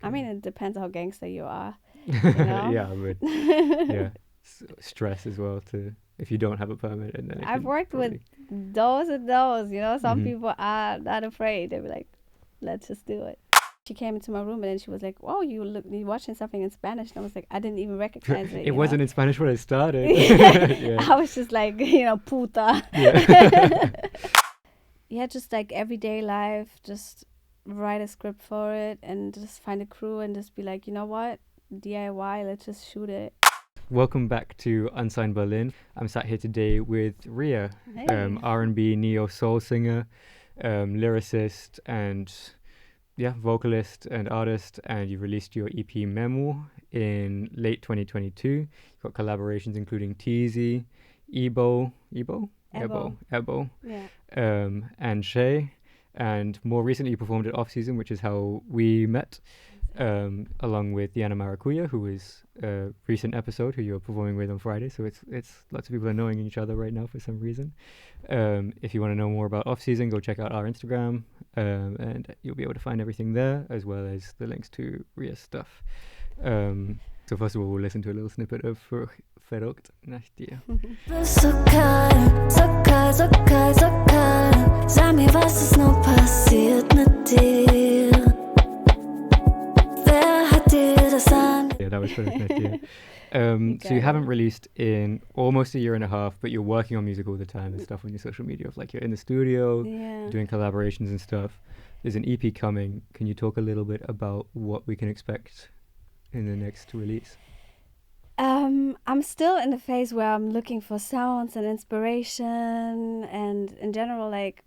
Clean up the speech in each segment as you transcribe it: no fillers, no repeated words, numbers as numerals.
I mean, it depends how gangster you are. You know? Yeah, but yeah, stress as well to if you don't have a permit, and then I've worked with those and those. You know, some Mhm. people are not afraid. They'll be like, let's just do it. She came into my room and then she was like, "Oh, you watching something in Spanish?" And I was like, I didn't even recognize it. It wasn't in Spanish when I started. Yeah. I was just like, puta. Yeah. Yeah, just like everyday life, just write a script for it and just find a crew and just be like, you know what, DIY, let's just shoot it. Welcome back to Unsigned Berlin. I'm sat here today with Ria, Hey. RnB Neo-Soul singer, lyricist, and vocalist and artist. And you released your EP Memo in late 2022. You've got collaborations including Teesy, Ebow, Yeah. and Shay. And more recently, you performed at Off Season, which is how we met. Along with Dianamaracuja, who is a recent episode, who you're performing with on Friday. So it's lots of people are knowing each other right now for some reason. If you want to know more about Off Season, go check out our Instagram, and you'll be able to find everything there, as well as the links to Ria's stuff. So first of all, we'll listen to a little snippet of Verrückt nach dir. So kalt, so kalt, so kalt, so kalt. Sag mir, was ist nur passiert mit dir? Yeah, that was Verrückt nach dir. So you haven't released in almost a year and a half, but you're working on music all the time and stuff on your social media. Like you're in the studio, doing collaborations and stuff. There's an EP coming. Can you talk a little bit about what we can expect in the next release? I'm still in the phase where I'm looking for sounds and inspiration, and in general, like,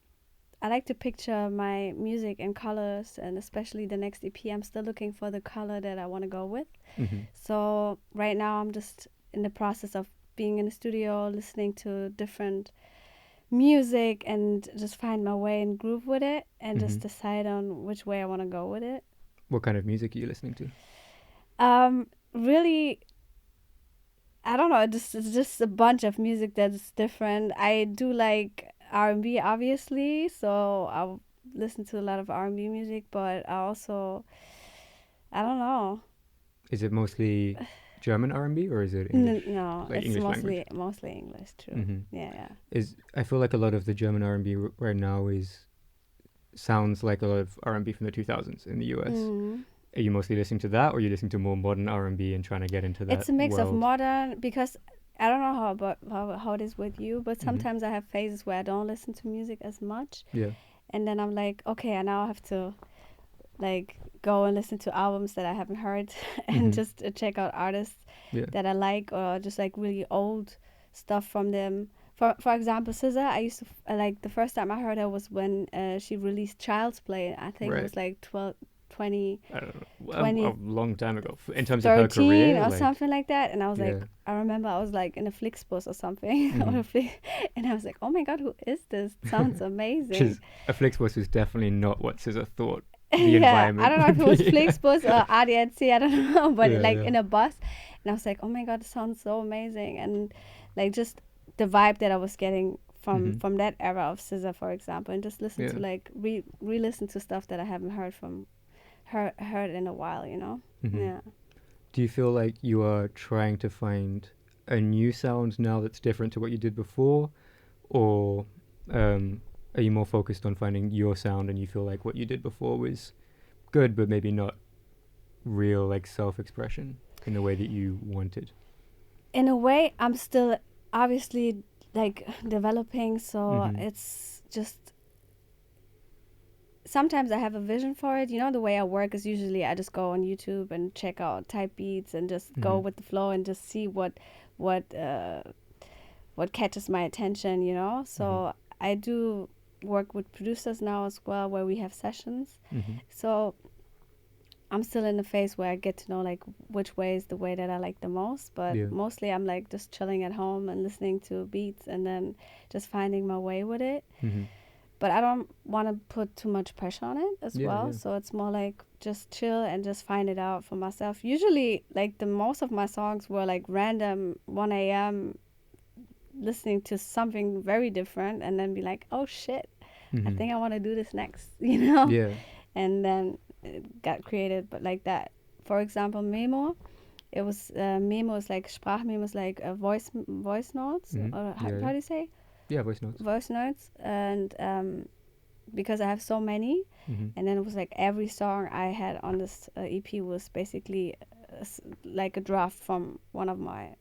I like to picture my music in colors, and especially the next EP, I'm still looking for the color that I want to go with. Mm-hmm. So right now I'm just in the process of being in the studio, listening to different music and just find my way and groove with it, and just decide on which way I want to go with it. What kind of music are you listening to? Really, I don't know, it's just a bunch of music that's different. I do like R&B, obviously, so I listen to a lot of R&B music, but I also, I don't know. Is it mostly German R&B or is it English? No, like it's English mostly English, true. Mm-hmm. Yeah. I feel like a lot of the German R&B right now sounds like a lot of R&B from the 2000s in the US. Mm-hmm. Are you mostly listening to that, or are you listening to more modern R&B and trying to get into that? It's a mix world? of modern, because I don't know how it is with you, but sometimes I have phases where I don't listen to music as much. Yeah. And then I'm like, okay, I now have to like go and listen to albums that I haven't heard and just check out artists that I like, or just like really old stuff from them. For example, SZA, I used to like, the first time I heard her was when she released Child's Play. I think it was like 20 I don't know, a long time ago in terms of her 13 career or like, something like that. And I was like, I remember I was like in a Flixbus or something, and I was like, oh my god, who is this? Sounds amazing. A Flixbus was definitely not what SZA thought the environment I don't know if it was Flixbus or RDNC, I don't know, but in a bus, and I was like, oh my god, it sounds so amazing. And like just the vibe that I was getting from that era of SZA, for example, and just listen to like re-listen to stuff that I haven't heard in a while, you know. Do you feel like you are trying to find a new sound now that's different to what you did before, or are you more focused on finding your sound and you feel like what you did before was good but maybe not real like self-expression in the way that you wanted? In a way, I'm still obviously like developing, so it's just sometimes I have a vision for it. You know, the way I work is usually I just go on YouTube and check out type beats and just go with the flow and just see what catches my attention, you know. So I do work with producers now as well, where we have sessions. So I'm still in the phase where I get to know like which way is the way that I like the most, but mostly I'm like just chilling at home and listening to beats and then just finding my way with it. But I don't want to put too much pressure on it as well. So it's more like just chill and just find it out for myself. Usually, like the most of my songs were like random 1 a.m. listening to something very different and then be like, oh shit, I think I want to do this next, you know? Yeah. And then it got created, but like that. For example, Memo. It was Memo is like Sprachmemo is like voice notes, or how do you say? Yeah, voice notes. Voice notes, and because I have so many, and then it was like every song I had on this EP was basically like a draft from one of my.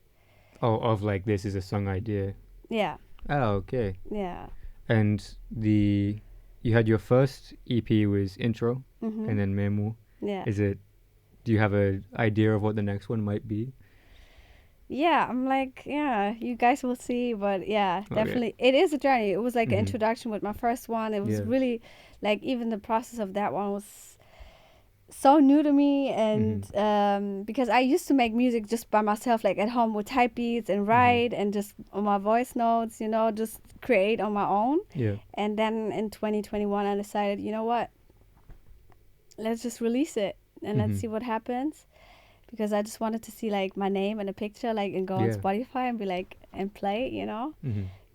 Oh, of like this is a song idea. Yeah. Oh, okay. Yeah. And you had your first EP was intro, and then Memo. Yeah. Do you have an idea of what the next one might be? Yeah, I'm like, yeah, you guys will see, but yeah, definitely. It is a journey. It was like an introduction with my first one. It was really like, even the process of that one was so new to me, and because I used to make music just by myself, like at home with type beats and write and just on my voice notes, just create on my own. Yeah. And then in 2021, I decided, you know what, let's just release it and let's see what happens. Because I just wanted to see like my name and a picture, like, and go on Spotify and be like, and play,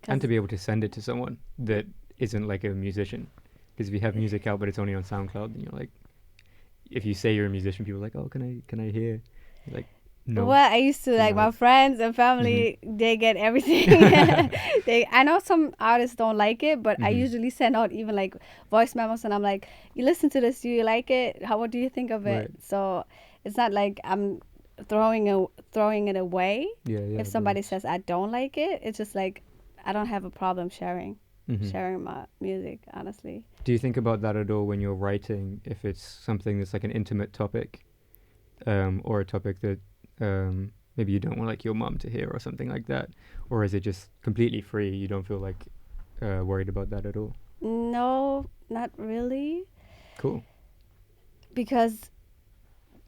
And to be able to send it to someone that isn't like a musician. Because if you have music out but it's only on SoundCloud, then you're like, if you say you're a musician, people are like, oh, can I hear? You're like, no. Well, I used to like my friends and family, they get everything. I know some artists don't like it, but I usually send out even like voice memos, and I'm like, you listen to this, do you like it? What do you think of it? So it's not like I'm throwing it away. If somebody says I don't like it, it's just like I don't have a problem sharing my music, honestly. Do you think about that at all when you're writing, if it's something that's like an intimate topic, or a topic that maybe you don't want like your mom to hear or something like that? Or is it just completely free? You don't feel like worried about that at all? No, not really. Cool. Because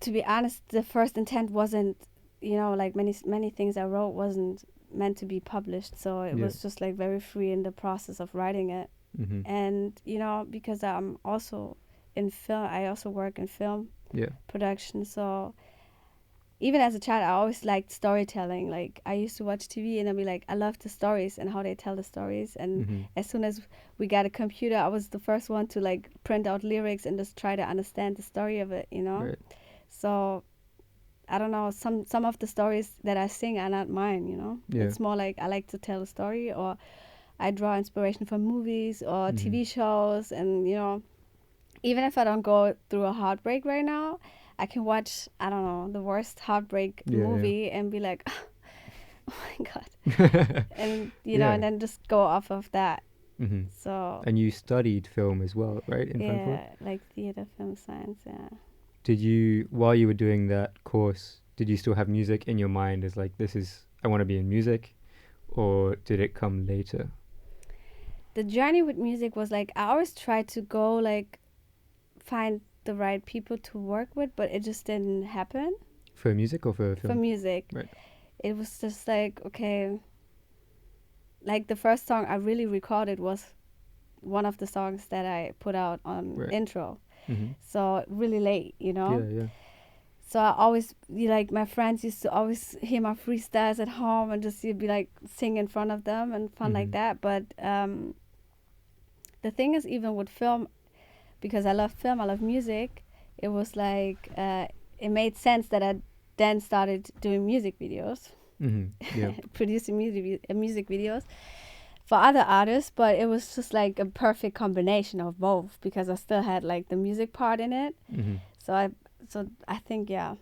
to be honest, the first intent wasn't, like many things I wrote wasn't meant to be published. So it was just like very free in the process of writing it. And, because I'm also in film, I also work in film production. So even as a child, I always liked storytelling. Like, I used to watch TV and I'd be like, I love the stories and how they tell the stories. And as soon as we got a computer, I was the first one to like print out lyrics and just try to understand the story of it, Right. So I don't know, some of the stories that I sing are not mine, It's more like I like to tell a story, or I draw inspiration from movies or TV shows. And, even if I don't go through a heartbreak right now, I can watch, I don't know, the worst heartbreak movie and be like, oh my God. And, and then just go off of that. So. And you studied film as well, right? In Frankfurt? Yeah, like theater, film science, yeah. Did you, while you were doing that course, did you still have music in your mind as like, I want to be in music? Or did it come later? The journey with music was like, I always tried to go like, find the right people to work with, but it just didn't happen. For music or for film? For music. Right. It was just like, okay, like the first song I really recorded was one of the songs that I put out on intro. So really late, Yeah. So I always, like, my friends used to always hear my freestyles at home and just be like sing in front of them and fun like that. But the thing is, even with film, because I love film, I love music, it was like, it made sense that I then started doing music videos, producing music videos for other artists. But it was just like a perfect combination of both, because I still had like the music part in it. So I think, yeah.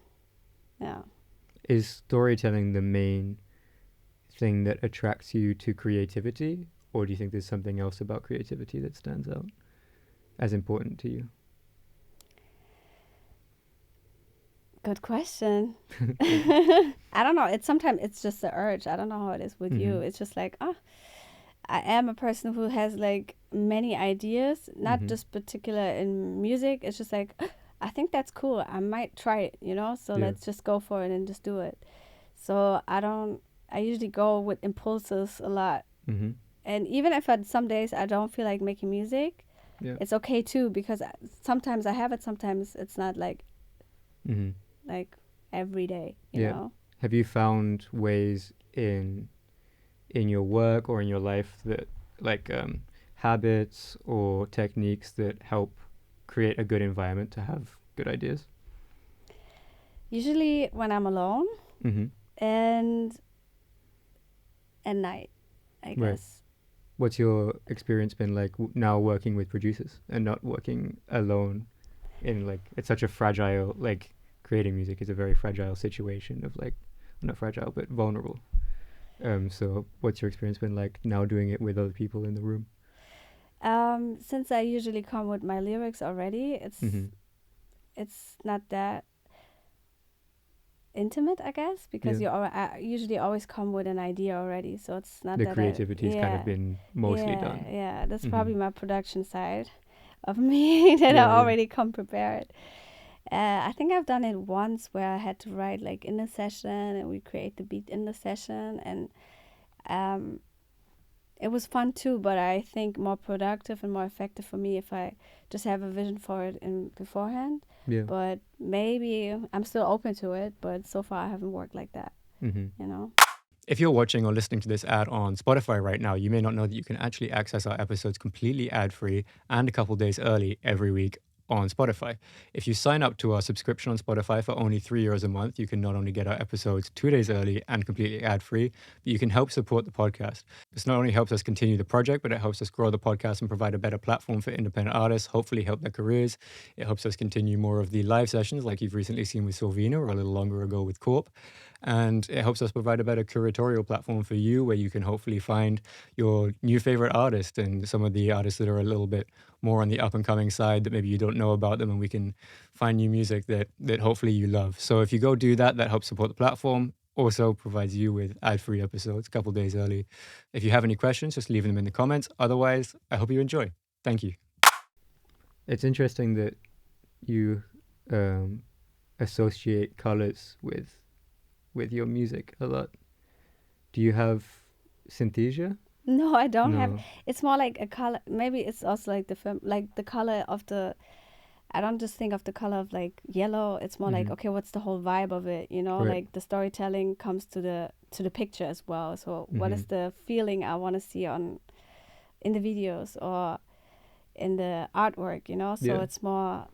Is storytelling the main thing that attracts you to creativity? Or do you think there's something else about creativity that stands out as important to you? Good question. I don't know. Sometimes it's just the urge. I don't know how it is with you. It's just like, I am a person who has like many ideas, not just particular in music. It's just like, I think that's cool. I might try it, So let's just go for it and just do it. So I usually go with impulses a lot. And even if some days I don't feel like making music, it's okay too, because sometimes I have it, sometimes it's not like, like every day, you know? Have you found ways in your work or in your life that like habits or techniques that help create a good environment to have good ideas? Usually when I'm alone and at night, I guess. Right. What's your experience been like now working with producers and not working alone in like, it's such a fragile, like creating music is a very fragile situation of like, not fragile, but vulnerable. So what's your experience been like now doing it with other people in the room? Since I usually come with my lyrics already, it's not that intimate, I guess, because I usually always come with an idea already, so it's not the that creativity's kind of been mostly done. Yeah, that's probably my production side of me that I already come prepared. I think I've done it once where I had to write like in a session and we create the beat in the session, and it was fun too, but I think more productive and more effective for me if I just have a vision for it in beforehand. Yeah. But maybe I'm still open to it, but so far I haven't worked like that, you know? If you're watching or listening to this ad on Spotify right now, you may not know that you can actually access our episodes completely ad-free and a couple days early every week on Spotify. If you sign up to our subscription on Spotify for only €3 a month, you can not only get our episodes 2 days early and completely ad-free, but you can help support the podcast. This not only helps us continue the project, but it helps us grow the podcast and provide a better platform for independent artists, hopefully help their careers. It helps us continue more of the live sessions like you've recently seen with Sylvina or a little longer ago with Corp. And it helps us provide a better curatorial platform for you where you can hopefully find your new favorite artist and some of the artists that are a little bit more on the up and coming side that maybe you don't know about them, and we can find new music that hopefully you love. So if you go do that, that helps support the platform. Also provides you with ad-free episodes a couple days early. If you have any questions, just leave them in the comments. Otherwise, I hope you enjoy. Thank you. It's interesting that you associate colors with your music a lot. Do you have synesthesia? No, I don't have. It's more like a color. Maybe it's also like the color of the. I don't just think of the color of like yellow. It's more like, okay, what's the whole vibe of it? You know, like the storytelling comes to the picture as well. So what is the feeling I want to see in the videos or in the artwork? You know, so it's more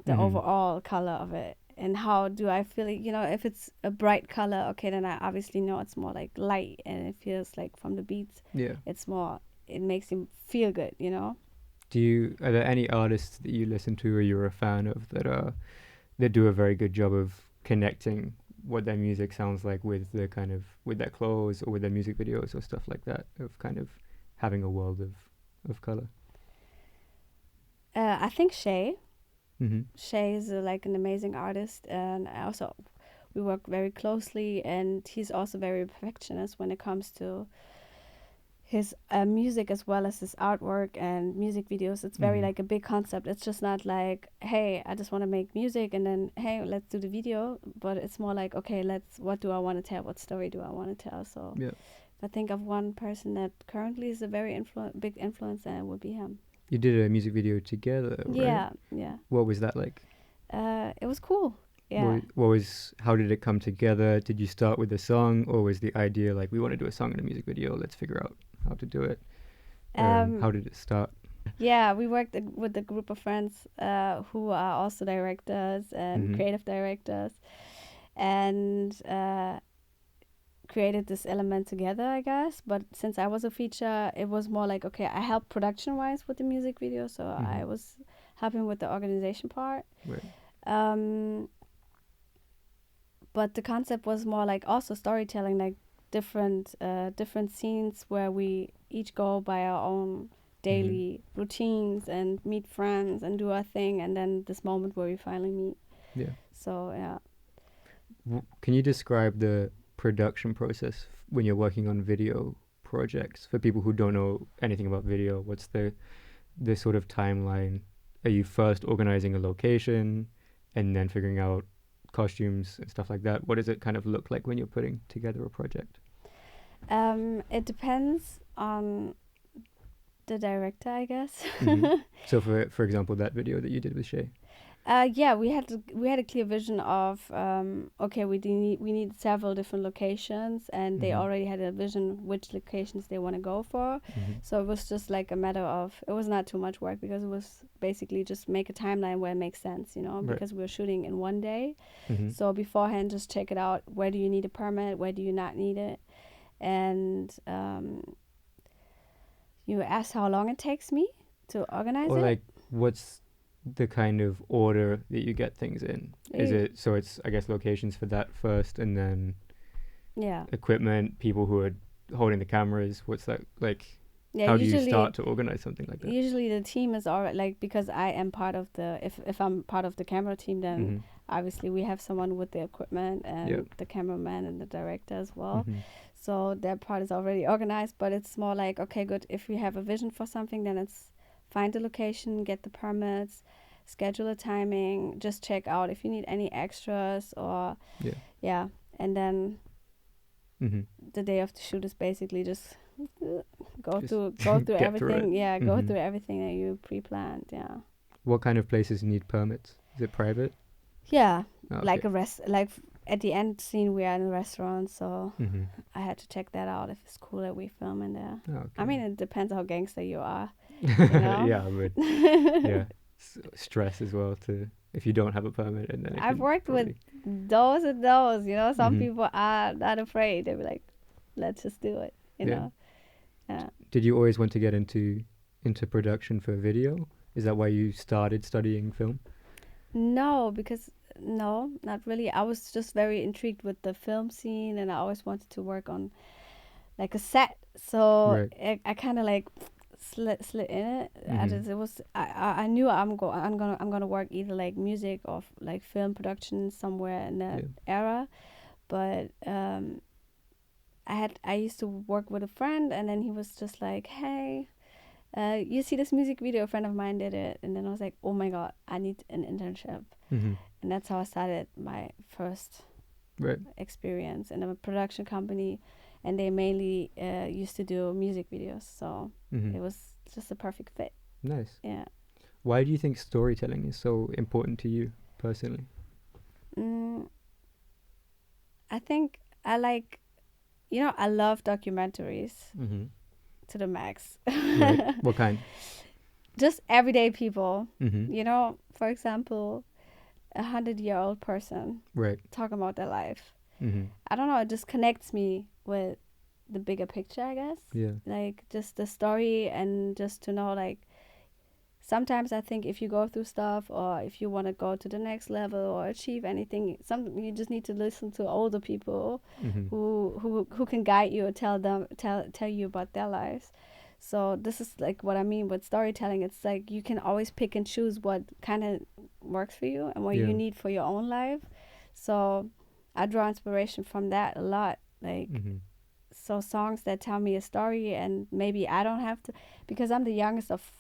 the overall color of it. And how do I feel it? You know, if it's a bright color, okay, then I obviously know it's more like light, and it feels like from the beats, it's more, it makes him feel good, you know? Are there any artists that you listen to or you're a fan of that do a very good job of connecting what their music sounds like with the kind of, with their clothes or with their music videos or stuff like that, of kind of having a world of color? I think Shay. Shay is like an amazing artist, and we work very closely, and he's also very perfectionist when it comes to his music as well as his artwork and music videos. It's very like a big concept. It's just not like, hey, I just want to make music and then, hey, let's do the video, but it's more like, okay, what do I want to tell? What story do I want to tell? So if I think of one person that currently is a very big influence, then it would be him. You did a music video together, right? Yeah. What was that like? It was cool. Yeah. How did it come together? Did you start with a song, or was the idea like, we want to do a song in a music video, let's figure out how to do it? How did it start? Yeah, we worked with a group of friends who are also directors and creative directors, and created this element together, I guess. But since I was a feature, it was more like, okay, I helped production-wise with the music video, so I was helping with the organization part. Right. But the concept was more like also storytelling, like different scenes where we each go by our own daily routines and meet friends and do our thing, and then this moment where we finally meet. Yeah. So, yeah. Can you describe the production process when you're working on video projects for people who don't know anything about video? What's the sort of timeline? Are you first organizing a location and then figuring out costumes and stuff like that? What does it kind of look like when you're putting together a project? It depends on the director, I guess. So for example, that video that you did with Shay. Yeah, we had a clear vision of okay, we need several different locations, and they already had a vision which locations they want to go for. So it was just like a matter of, it was not too much work, because it was basically just make a timeline where it makes sense, Right. because we were shooting in one day. So beforehand, just check it out. Where do you need a permit? Where do you not need it? And you asked how long it takes me to organize Or it. like, what's the kind of order that you get things in? Is it, so it's, I guess, locations for that first, and then Yeah. equipment, people who are holding the cameras? What's that like? Yeah. How do you start to organize something like that? Usually the team is already, like, because I am part of the, if I'm part of the camera team, then obviously we have someone with the equipment and the cameraman and the director as well. So that part is already organized, but it's more like, okay, good. If we have a vision for something, then it's find the location, get the permits, schedule a timing, just check out if you need any extras or and then the day of the shoot is basically just go through everything. Go through everything that you pre-planned. Yeah. What kind of places need permits? Is it private? Yeah, Okay. like at the end scene we are in a restaurant, so I had to check that out if it's cool that we film in there. Okay. I mean, it depends how gangster you are. know? Yeah, but stress as well to if you don't have a permit, and then I've worked with those and those. Some people are not afraid. They'll be like, "Let's just do it." You know. Yeah. Did you always want to get into production for video? Is that why you started studying film? No, not really. I was just very intrigued with the film scene, and I always wanted to work on like a set. So I kind of like slid in it. I knew I'm gonna work either like music or like film production somewhere in that era, but I used to work with a friend, and then he was just like, hey, you see this music video, a friend of mine did it, and then I was like, oh my god, I need an internship. And that's how I started my first experience in a production company, and they mainly used to do music videos, so it was just a perfect fit. Nice. Yeah. Why do you think storytelling is so important to you personally? I think I like, I love documentaries to the max. Right. What kind? Just everyday people. For example, 100-year-old person talking about their life. I don't know, it just connects me with the bigger picture, I guess. Yeah. Like just the story, and just to know, like, sometimes I think if you go through stuff, or if you want to go to the next level or achieve anything, you just need to listen to older people who can guide you or tell you about their lives. So this is like what I mean with storytelling. It's like you can always pick and choose what kind of works for you and what you need for your own life. So I draw inspiration from that a lot. Like, so songs that tell me a story, and maybe I don't have to, because I'm the youngest of,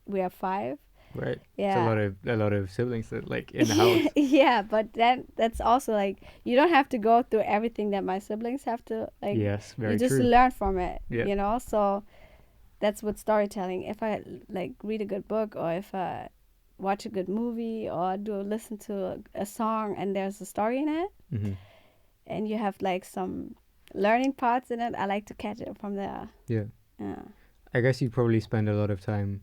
we have 5. Right. Yeah. It's a lot of siblings that like in the house. Yeah, but that's also like, you don't have to go through everything that my siblings have to, like. Yes, very true. You just learn from it, so that's what storytelling. If I like read a good book, or if I watch a good movie, or listen to a song and there's a story in it, and you have like some learning parts in it, I like to catch it from there. Yeah. I guess you probably spend a lot of time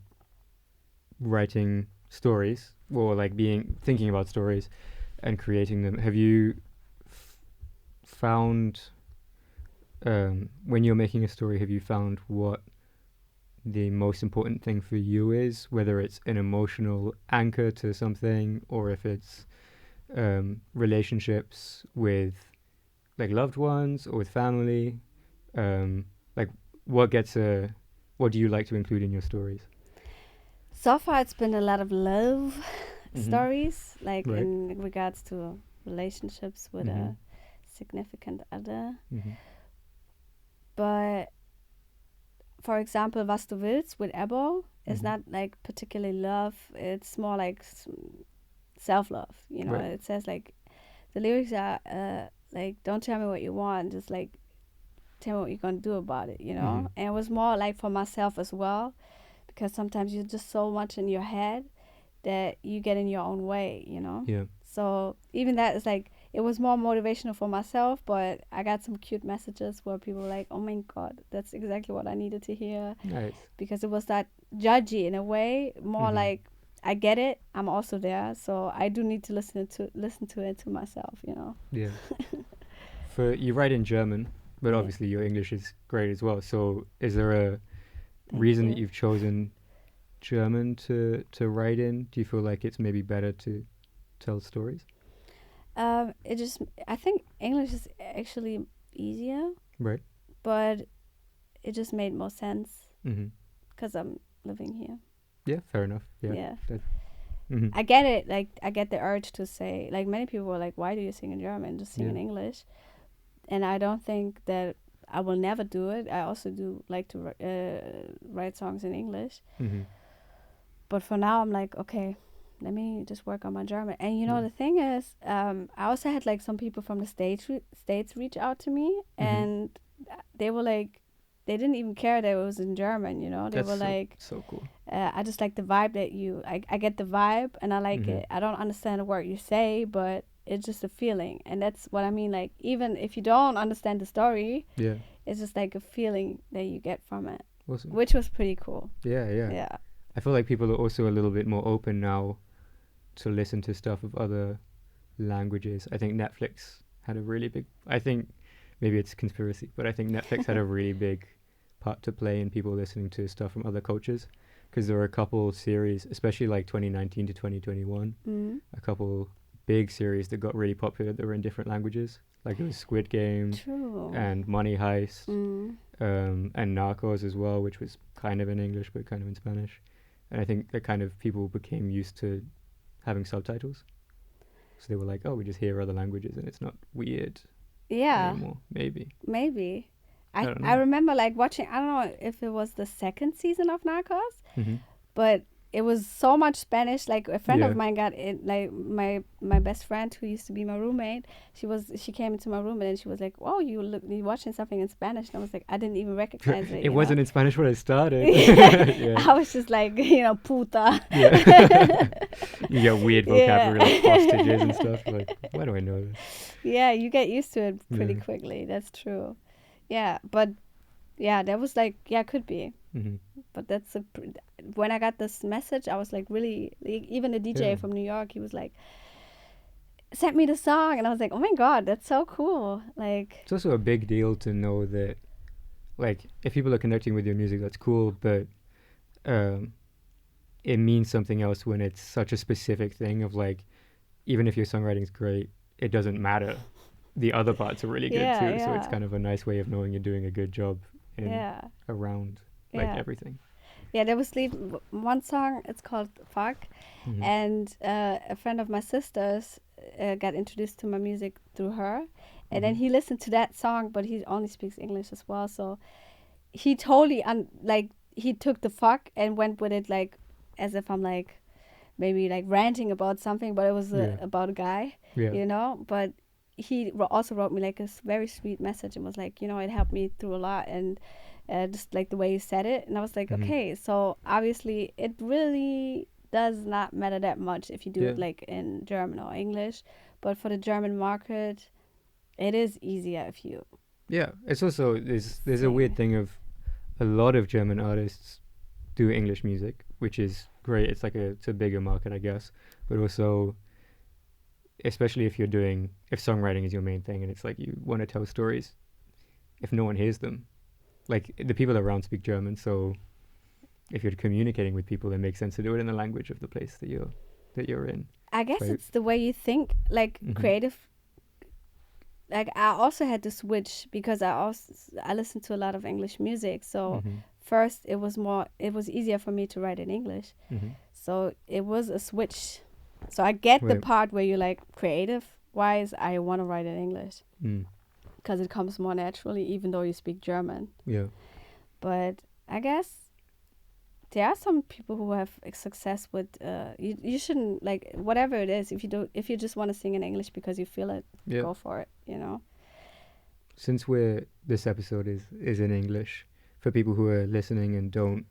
writing stories, or like thinking about stories and creating them. Have you found, when you're making a story, have you found what the most important thing for you is, whether it's an emotional anchor to something, or if it's relationships with like loved ones or with family? Like what do you like to include in your stories? So far it's been a lot of love stories, like in regards to relationships with a significant other. But for example, Was du willst with Ebow is not like particularly love. It's more like self-love. It says like, the lyrics are like, don't tell me what you want, just like tell me what you're gonna do about it. And it was more like for myself as well, because sometimes you're just so much in your head, that you get in your own way, Yeah. So even that is like, it was more motivational for myself, but I got some cute messages where people were like, oh my God, that's exactly what I needed to hear. Nice. Because it was that judgy in a way, more like, I get it, I'm also there, so I do need to listen to it to myself, Yeah. You write in German, but Yeah. obviously your English is great as well. So is there a Thank reason that you. you've chosen German to write in? Do you feel like it's maybe better to tell stories? I think English is actually easier, Right. but it just made more sense Mm-hmm. because I'm living here. Yeah, fair enough. Yeah. Yeah. Mm-hmm. I get it. Like, I get the urge to say, like, many people were like, why do you sing in German? Just sing in Yeah. English. And I don't think that I will never do it. I also do like to write songs in English. Mm-hmm. But for now, I'm like, okay, let me just work on my German. And Yeah. the thing is, I also had like some people from the States reach out to me, and they were like, they didn't even care that it was in German, They That's were like, so cool. I just like the vibe that I get the vibe, and I like it. I don't understand a word you say, but it's just a feeling. And that's what I mean. Like, even if you don't understand the story, Yeah. it's just like a feeling that you get from it, Awesome. which was pretty cool. Yeah. Yeah. I feel like people are also a little bit more open now to listen to stuff of other languages. I think Netflix had a really big, I think maybe it's conspiracy, but I think Netflix had a really big part to play in people listening to stuff from other cultures, because there were a couple series, especially like 2019 to 2021, a couple big series that got really popular that were in different languages. Like it was Squid Game True. and Money Heist, and Narcos as well, which was kind of in English but kind of in Spanish. And I think that kind of people became used to having subtitles. So they were like, oh, we just hear other languages and it's not weird Yeah. anymore. Maybe. Maybe. don't know. I remember like watching, I don't know if it was the second season of Narcos, but it was so much Spanish. Like a friend Yeah. of mine got it, like my best friend who used to be my roommate, she came into my room and then she was like, oh, you watching something in Spanish? And I was like, I didn't even recognize it. It wasn't in Spanish when I started. Yeah. I was just like, puta. Yeah. You get weird vocabulary like hostages and stuff. Like, why do I know this? Yeah, you get used to it pretty Yeah. quickly. That's true. Yeah, but yeah, that was like, yeah, could be. But that's when I got this message, I was like, really, even the DJ Yeah. from New York, he was like, sent me the song, and I was like, oh my God, that's so cool. Like, It's also a big deal to know that, like, if people are connecting with your music, that's cool, but it means something else when it's such a specific thing of like, even if your songwriting's great, it doesn't matter. The other parts are really good Yeah, too, so yeah. it's kind of a nice way of knowing you're doing a good job in around like Yeah. everything. Yeah, there was one song, it's called Fuck, and a friend of my sister's got introduced to my music through her, and then he listened to that song, but he only speaks English as well, so he totally he took the fuck and went with it like as if I'm like maybe like ranting about something, but it was about a guy, Yeah. But he also wrote me like a very sweet message and was like, it helped me through a lot, and just like the way you said it, and I was like, okay, so obviously it really does not matter that much if you do it like in German or English, but for the German market, it is easier if you. Yeah, it's also there's a weird thing of a lot of German artists do English music, which is great. It's like it's a bigger market, I guess, but also, especially if songwriting is your main thing and it's like you want to tell stories, if no one hears them, like the people around speak German, so if you're communicating with people, it makes sense to do it in the language of the place that you're in. I guess Right. it's the way you think, like creative. Like I also had to switch because I listened to a lot of English music, so first it was easier for me to write in English, so it was a switch. So I get the Right. part where you're like, creative wise, I want to write in English because it comes more naturally, even though you speak German. Yeah. But I guess there are some people who have success with you shouldn't, like, whatever it is, if you just want to sing in English because you feel it, go for it, Since this episode is in English, for people who are listening and don't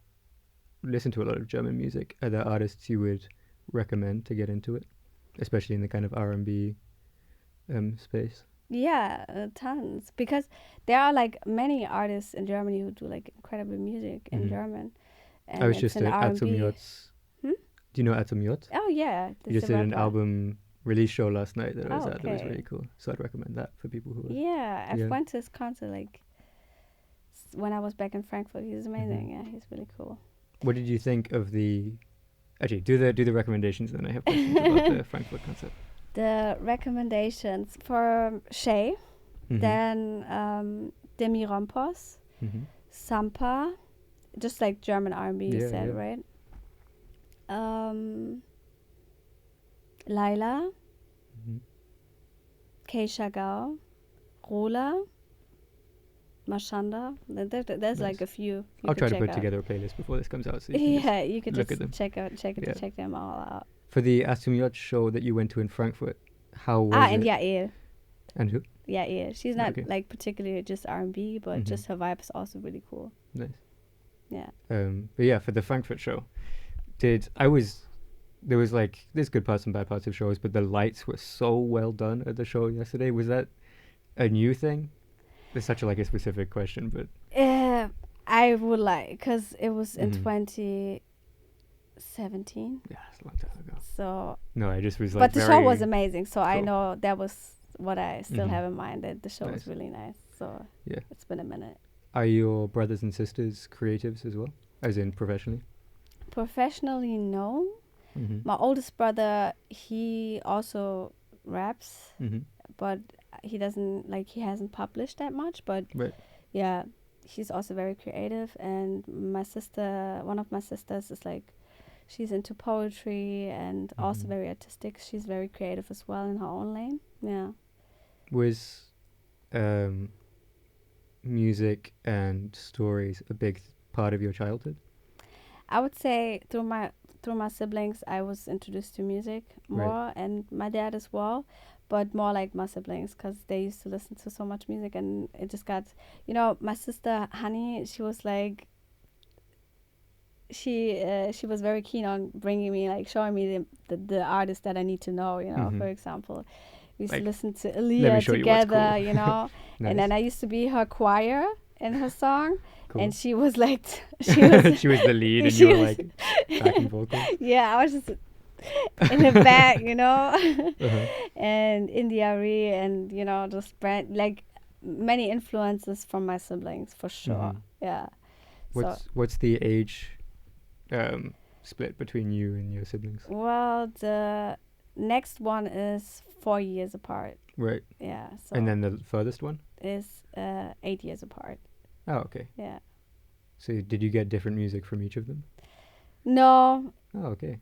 listen to a lot of German music, are there artists you would recommend to get into it, especially in the kind of R&B space? Yeah, tons. Because there are like many artists in Germany who do like incredible music in German. And I was it's just an at Atom R&B. Yachts. Do you know Atom Yachts? Oh yeah, You just did an album release show last night that I was Oh, at. That was okay. really cool. So I'd recommend that for people who are... Yeah, I've Yeah. went to his concert like when I was back in Frankfurt. He's amazing. Yeah, he's really cool. What did you think of the... Actually, do the recommendations, then I have questions about the Frankfurt concert. The recommendations for Shay, then Demi Rompos, Sampa, just like German R&B you Yeah, said, yeah. right? Laila, Keisha Gao, Rola, Mashanda. There's Nice. like a few. I'll try to check put out. together a playlist before this comes out. So you can Yeah, you could look just at them. check them all out. For the Atom Yachts show that you went to in Frankfurt, how was And it? Yael. And who? Yael. She's not Okay. like particularly just R&B, but just her vibe is also really cool. Nice. Yeah. But yeah, for the Frankfurt show, there was like, there's good parts and bad parts of shows, but the lights were so well done at the show yesterday. Was that a new thing? It's such a specific question, but I would like, because it was in 2017. yeah, it's a long time ago. So, No, I just was like, but the show was very- amazing. So I cool. know that was what I still Mhm. have in mind. That the show was Nice. really nice. So Yeah. it's been a minute. Are your brothers and sisters creatives as well, as in professionally? Professionally, no. My oldest brother, he also raps, but he doesn't he hasn't published that much. But Right. yeah, he's also very creative. And my sister, one of my sisters, is she's into poetry and also very artistic. She's very creative as well in her own lane. Yeah. Was music and stories a big part of your childhood? I would say through my siblings, I was introduced to music more, and my dad as well, but more like my siblings, because they used to listen to so much music, and it just got, my sister Honey, she was she was very keen on bringing me, showing me the artists that I need to know, for example. We used to listen to let me Aaliyah show you what's together, cool. and then I used to be her choir in her song. Cool. And she was she was she was the lead, and she you were was- backing vocals. yeah, I was just in the back, Uh-huh. and India Arie, and just many influences from my siblings for sure. Yeah. What's the age split between you and your siblings? Well, the next one is 4 years apart. Right. Yeah. So And then the furthest one? is 8 years apart. Oh, okay. Yeah. So did you get different music from each of them? No. Oh, okay.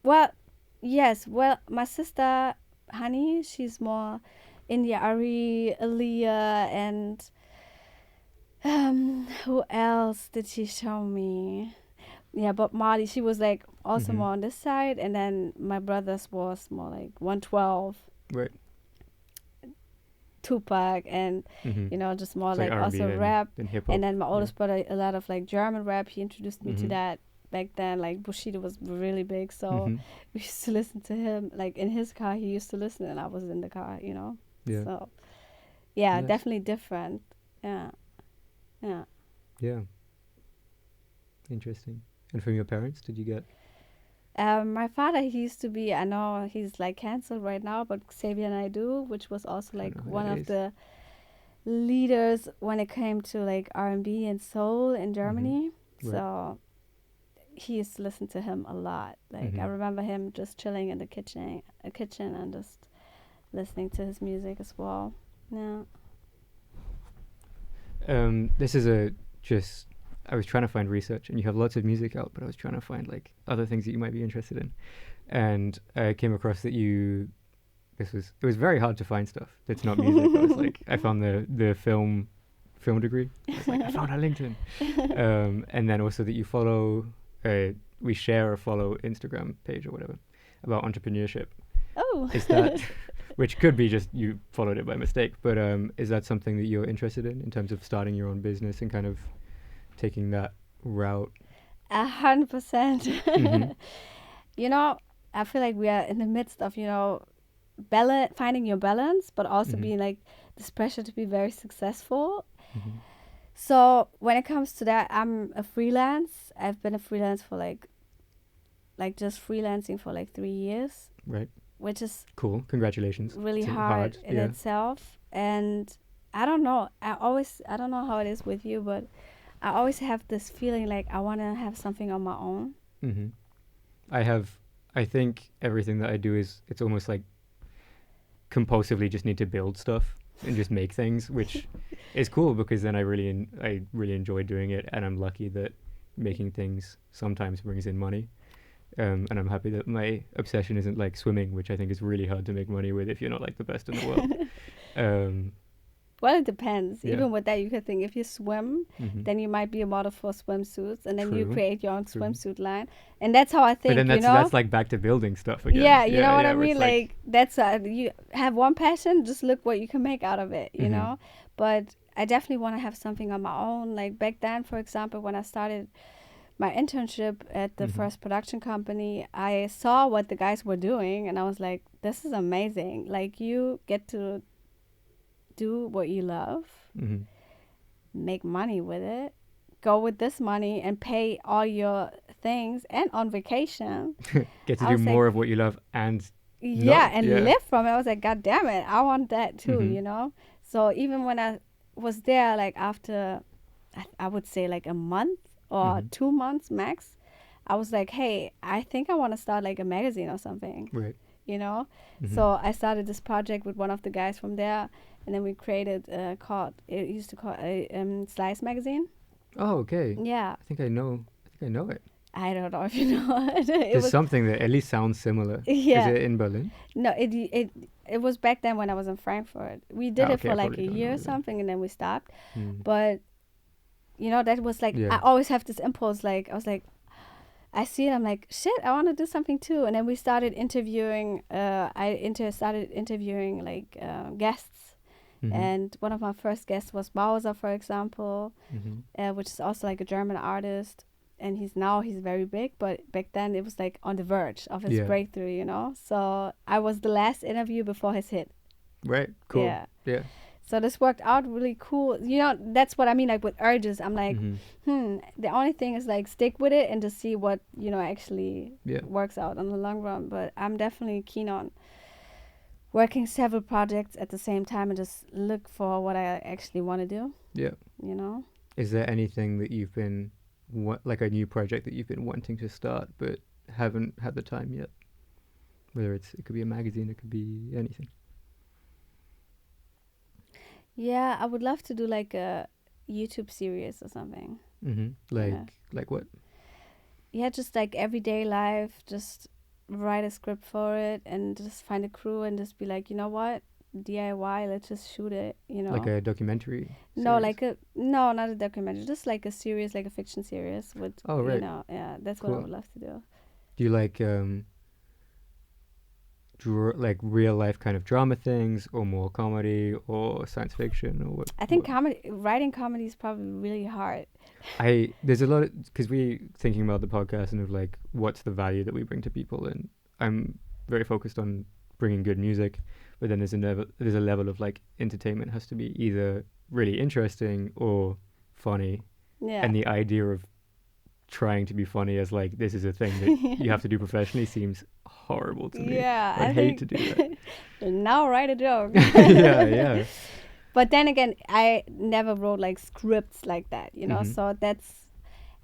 Well, yes. Well, my sister Honey, she's more India Arie, Aaliyah, and who else did she show me? Yeah, Bob Marley. She was also more on this side, and then my brother's was more 112, Right. Tupac, and just more It's R&B also and- rap. and hip hop. And then my oldest brother, a lot of German rap. He introduced me to that back then. Bushido was really big, so we used to listen to him. In his car, he used to listen, and I was in the car. Yeah. So yeah, Nice. definitely different. Yeah. Yeah. Interesting. And from your parents, did you get? My father, he used to be, I know he's cancelled right now, but Xavier Naidoo, which was also know who one that of is. the leaders when it came to R&B and soul in Germany. Right. So he used to listen to him a lot. I remember him just chilling in the kitchen and just listening to his music as well. Yeah. This is I was trying to find research, and you have lots of music out, but I was trying to find other things that you might be interested in, and I came across that it was very hard to find stuff that's not music. I was I found the film degree. I was I found our LinkedIn, and then also that you follow we share or follow Instagram page or whatever about entrepreneurship. Oh. Is that which could be just you followed it by mistake, but is that something that you're interested in terms of starting your own business and kind of taking that route? 100%. I feel like we are in the midst of, finding your balance, but also being like this pressure to be very successful. So when it comes to that, I'm a freelance. I've been a freelance for like just freelancing for like 3 years. Right. Which is cool. Congratulations. Really hard in itself. And I don't know. I don't know how it is with you, but I always have this feeling like I want to have something on my own. I think everything that I do it's almost like compulsively just need to build stuff and just make things, which is cool because then I really enjoy doing it, and I'm lucky that making things sometimes brings in money. And I'm happy that my obsession isn't like swimming, which I think is really hard to make money with if you're not like the best in the world. Well, it depends. Yeah. Even with that, you could think if you swim, then you might be a model for swimsuits, and then you create your own swimsuit line. And that's how I think, but then that's like back to building stuff again. Yeah, you know what I mean? Like that's you have one passion, just look what you can make out of it, you know? But I definitely want to have something on my own. Like back then, for example, when I started my internship at the first production company, I saw what the guys were doing, and I was like, this is amazing. Like you get to do what you love, make money with it, go with this money and pay all your things, and on vacation get to do more of what you love and live from it. I was like, God damn it, I want that too, you know? So even when I was there, like after I would say like a month or 2 months max, I was like, hey, I think I want to start like a magazine or something, right? You know? So I started this project with one of the guys from there, and then we created it used to call a Slice magazine. Oh, okay. Yeah. I think I know it. I don't know if you know it. There's something that at least sounds similar. Yeah. Is it in Berlin? No, it was back then when I was in Frankfurt. We did it for like a year or something, and then we stopped. But, you know, that was like, I always have this impulse, like, I was like, I see it, I'm like, shit, I want to do something too. And then we started interviewing, started interviewing like guests. And one of my first guests was Bowser, for example, which is also like a German artist. And he's very big, but back then it was like on the verge of his breakthrough, you know? So I was the last interview before his hit. Right, cool. Yeah. So this worked out really cool. You know, that's what I mean, like with urges. I'm like, the only thing is like stick with it and to see what, you know, actually works out in the long run. But I'm definitely keen on working several projects at the same time and just look for what I actually want to do. Yeah. You know? Is there anything that you've been, like a new project that you've been wanting to start but haven't had the time yet? Whether it could be a magazine, it could be anything. Yeah, I would love to do like a YouTube series or something. Like what? Yeah, just like everyday life, just write a script for it and just find a crew and just be like, you know what, DIY, let's just shoot it, you know. Like a documentary series? No, not a documentary, just like a series, like a fiction series with, you know, that's cool. What I would love to do. Do you like like real life kind of drama things, or more comedy or science fiction, or what? I think writing comedy is probably really hard. There's a lot of, because we thinking about the podcast and of like what's the value that we bring to people, and I'm very focused on bringing good music, but then there's a level of like entertainment has to be either really interesting or funny, and the idea of trying to be funny as like this is a thing that you have to do professionally seems horrible to me. Yeah, I hate to do that. Now write a joke. yeah. But then again, I never wrote like scripts like that, you know. So that's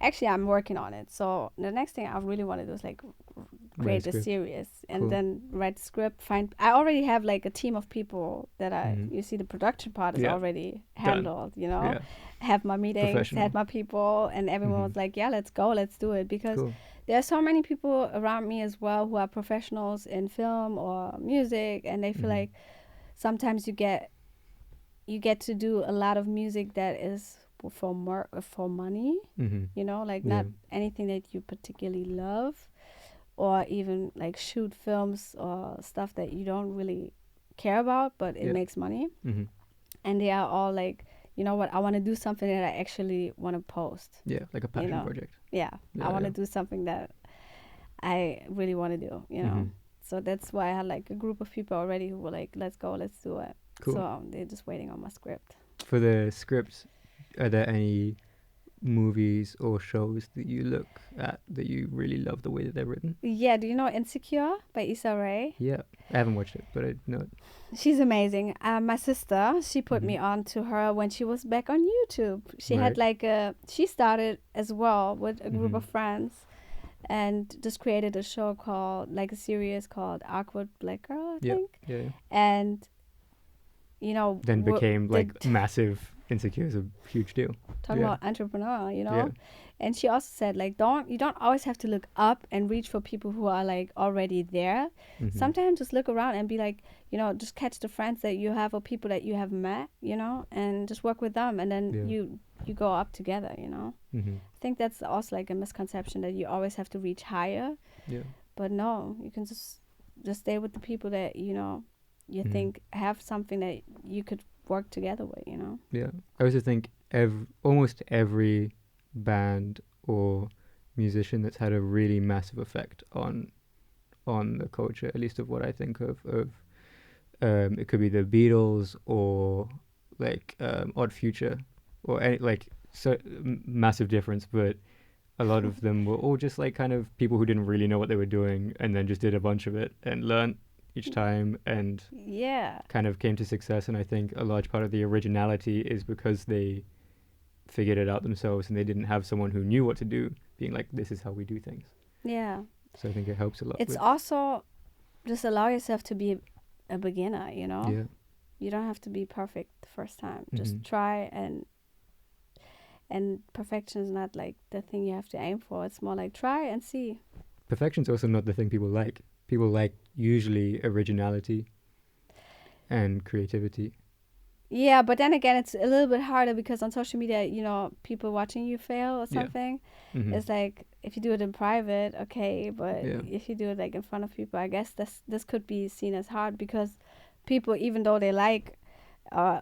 actually, I'm working on it. So the next thing I really want to do is like create a series and then write script. I already have like a team of people that you see the production part is already handled, you know. Have my meetings, had my people, and everyone was like, yeah, let's go, let's do it. Because there are so many people around me as well who are professionals in film or music, and they feel like sometimes you get to do a lot of music that is for money, you know, like not anything that you particularly love, or even like shoot films or stuff that you don't really care about, but it makes money. And they are all like, you know what, I want to do something that I actually want to post. Yeah, like a passion project. Yeah, I want to do something that I really want to do, you know. Mhm. So that's why I had like a group of people already who were like, let's go, let's do it. Cool. So they're just waiting on my script. For the script, are there any movies or shows that you look at that you really love the way that they're written? Yeah, do you know Insecure by Issa Rae? Yeah, I haven't watched it, but I know it. She's amazing. My sister, she put me Mhm. on to her when she was back on YouTube. She had Right. like she started as well with a group of Mhm. friends and just created a show called, like a series called Awkward Black Girl, I Yeah, think. yeah. And, you know, Then became like did- massive. Insecure is a huge deal. talking Yeah. about entrepreneur, you know. Yeah. And she also said like, you don't always have to look up and reach for people who are like already there. Mhm. Sometimes just look around and be like, you know, just catch the friends that you have or people that you have met, you know, and just work with them, and then Yeah. you go up together, you know. Mhm. I think that's also like a misconception that you always have to reach higher, Yeah. but no, you can just stay with the people that, you know, you Mhm. think have something that you could work together with, you know. Yeah, I also think almost every band or musician that's had a really massive effect on the culture, at least of what I think of it could be the Beatles or like Odd Future or any like massive difference, but a lot of them were all just like kind of people who didn't really know what they were doing and then just did a bunch of it and learned each time and Yeah. kind of came to success. And I think a large part of the originality is because they figured it out themselves and they didn't have someone who knew what to do being like, this is how we do things. Yeah. So I think it helps a lot. It's also just allow yourself to be a beginner, you know. Yeah. You don't have to be perfect the first time. Just Mhm. try, and perfection is not like the thing you have to aim for. It's more like try and see. Perfection's also not the thing people like. People like usually originality and creativity. Yeah, but then again, it's a little bit harder because on social media, you know, people watching you fail or Yeah. something. Mhm. It's like if you do it in private, okay, but Yeah. if you do it like in front of people, I guess this could be seen as hard because people, even though they like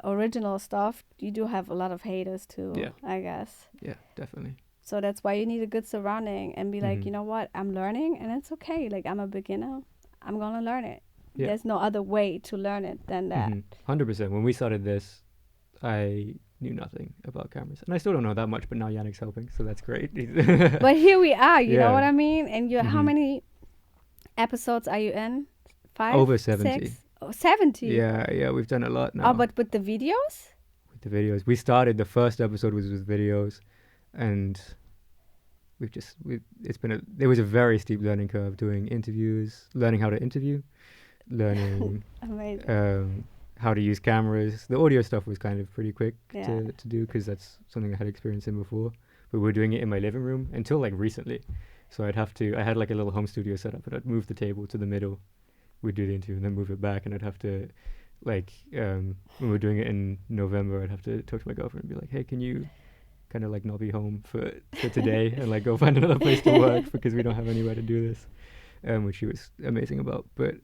original stuff, you do have a lot of haters too. Yeah. I guess. Yeah, definitely. So that's why you need a good surrounding and be like, Mhm. you know what, I'm learning and it's okay. Like I'm a beginner, I'm gonna learn it. Yeah. There's no other way to learn it than that. 100%. When we started this, I knew nothing about cameras. And I still don't know that much, but now Yannick's helping, so that's great. But here we are, you know Yeah. what I mean? And you, how Mhm. many episodes are you in? 5? Over 70. 6? Oh, 70? Yeah, we've done a lot now. Oh, but with the videos? With the videos. We started, the first episode was with videos, and there was a very steep learning curve doing interviews, learning how to interview, learning Amazing. how to use cameras. The audio stuff was kind of pretty quick Yeah. to do because that's something I had experience in before. But we were doing it in my living room until like recently. So I had like a little home studio set up, and I'd move the table to the middle. We'd do the interview and then move it back, and I'd have to like when we were doing it in November, I'd have to talk to my girlfriend and be like, hey, can you kind of like not be home for today and like go find another place to work because we don't have anywhere to do this, which she was amazing about. But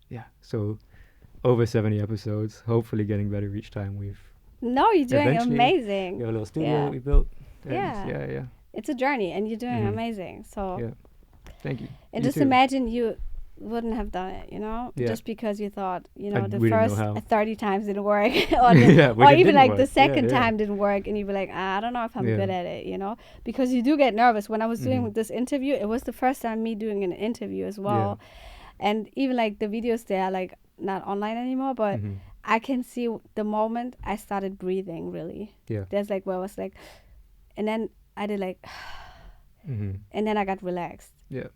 yeah, so over 70 episodes, hopefully getting better each time. No, you're doing Eventually, amazing. We have a little studio Yeah. that we built. And Yeah. yeah. It's a journey and you're doing Mhm. amazing. So Yeah. Thank you. and You just too. imagine you wouldn't have done it, you know, Yeah. just because you thought, you know, the we didn't know first how. 30 times didn't work, Yeah, which or it even didn't like the work. second Yeah. time didn't work, and you'd be like, I don't know if I'm Yeah. good at it, you know, because you do get nervous. When I was doing Mhm. this interview, it was the first time me doing an interview as well, and even like the videos, they are like not online anymore, but Mhm. I can see the moment I started breathing. Really, Yeah. there's like where I was like, and then I did like, Mhm. and then I got relaxed. Yeah.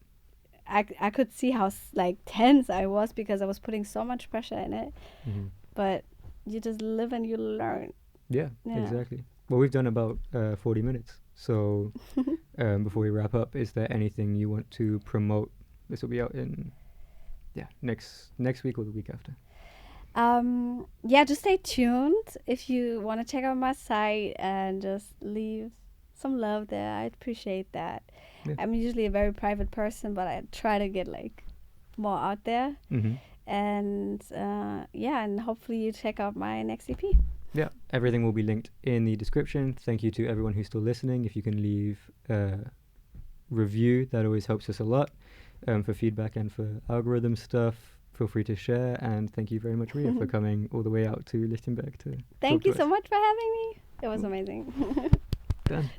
I could see how like tense I was because I was putting so much pressure in it. Mhm. But you just live and you learn. Yeah, Yeah. exactly. Well, we've done about 40 minutes. So before we wrap up, is there anything you want to promote? This will be out in next week or the week after. Yeah, just stay tuned if you want to check out my site and just leave some love there. I'd appreciate that. Yeah. I'm usually a very private person, but I try to get like more out there. Mm-hmm. And and hopefully you check out my next EP. Yeah, everything will be linked in the description. Thank you to everyone who's still listening. If you can leave review. That always helps us a lot for feedback and for algorithm stuff. Feel free to share. And thank you very much, Ria, for coming all the way out to Lichtenberg to Thank talk you to so us. much for having me. It was amazing. Done.